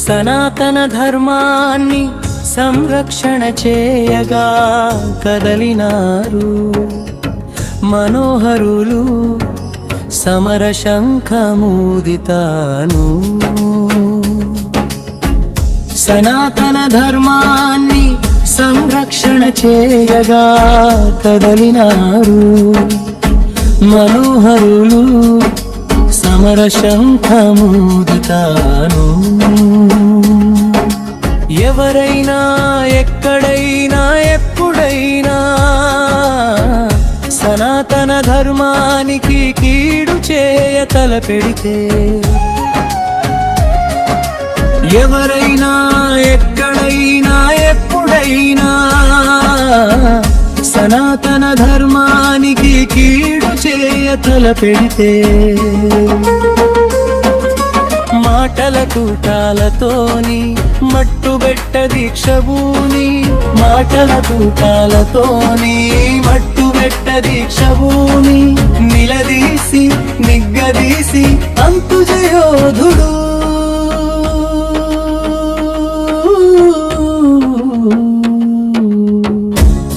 సనాతన ధర్మాన్ని సంరక్షణ చేయగా కదలినారు మనోహరులు సమర శంఖమూదితాను. సనాతన ధర్మాన్ని సంరక్షణ చేయగా కదలినారు మనోహరులు సమర శంఖమూదితాను. ఎవరైనా ఎక్కడైనా ఎప్పుడైనా సనాతన ధర్మానికి కీడు చేయ తలపెడితే, ఎవరైనా ఎక్కడైనా ఎప్పుడైనా సనాతన ధర్మానికి కీడు చేయ తలపెడితే, మాటల తూటాలతోని మట్టుబెట్ట దీక్షభూని, మాటల తూటాలతోని మట్టుబెట్ట దీక్షభూని, నిలదీసి నిగ్గదీసి అంతు జయోధుడు.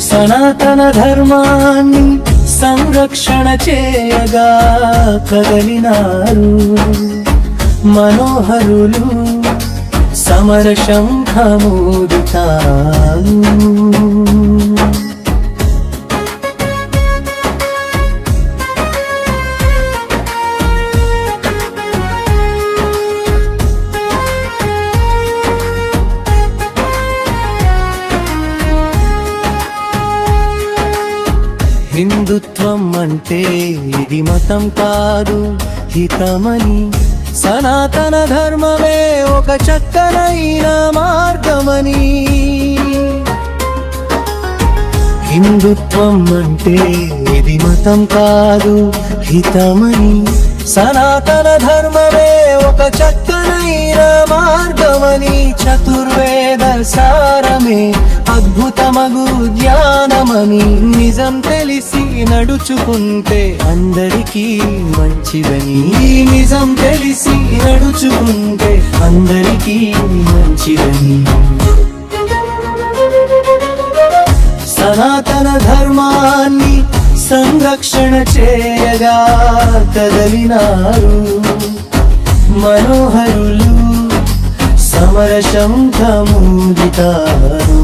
సనాతన ధర్మాన్ని సంరక్షణ చేయగా కదలినారు మనోహరులు సమర శంఖమూదితాను. హిందుత్వం అంటే ఇది మతం కాదు హితమని, సనాతన ధర్మమే ఒక చక్కనైన మార్గమని. హిందుత్వం అంటే ఇది మతం కాదు హితమని, సనాతన ధర్మమే ఒక చక్కనైన మార్గమని. చతుర్వేద సారమే అద్భుతమగు జ్ఞానమని, నిజం తెలిసి నడుచుకుంటే అందరికీ మంచిదని, నిజం తెలిసి నడుచుకుంటే అందరికీ మంచిదని. సనాతన ధర్మాన్ని సంరక్షణ చేయగా కదలినారు మనోహరులు సమర శంఖమూదితాను.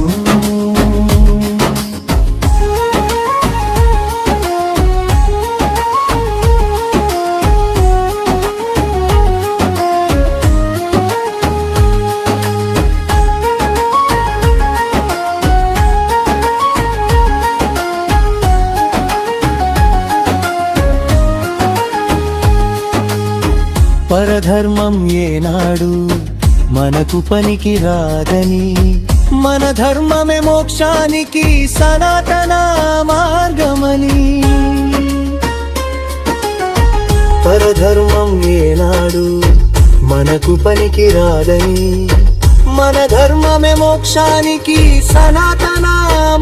పరధర్మం ఏనాడు మనకు పనికి రాదని, మన ధర్మమే మోక్షానికి సనాతన మార్గమని. పరధర్మం ఏనాడు మనకు పనికి రాదని, మన ధర్మమే మోక్షానికి సనాతన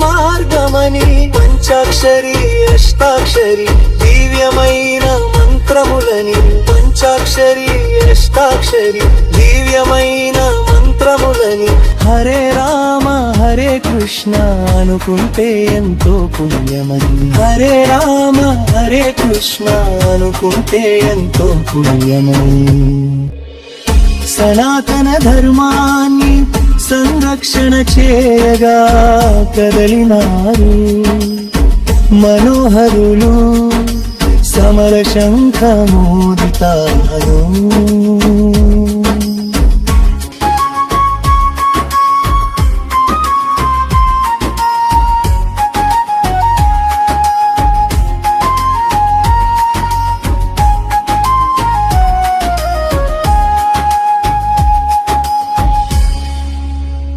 మార్గమని. పంచాక్షరి అష్టాక్షరి దివ్యమైన మంత్రములని, పంచాక్షరి అష్టాక్షరి దివ్యమైన మంత్రములని. హరే రామ హరే కృష్ణ అనుకుంటే ఎంతో పుణ్యమని, హరే రామ హరే కృష్ణ అనుకుంటే ఎంతో పుణ్యమని. సనాతన ధర్మాన్ని సంరక్షణ చేయగా కదలినారు మనోహరులు సమర శంఖమూదితాను.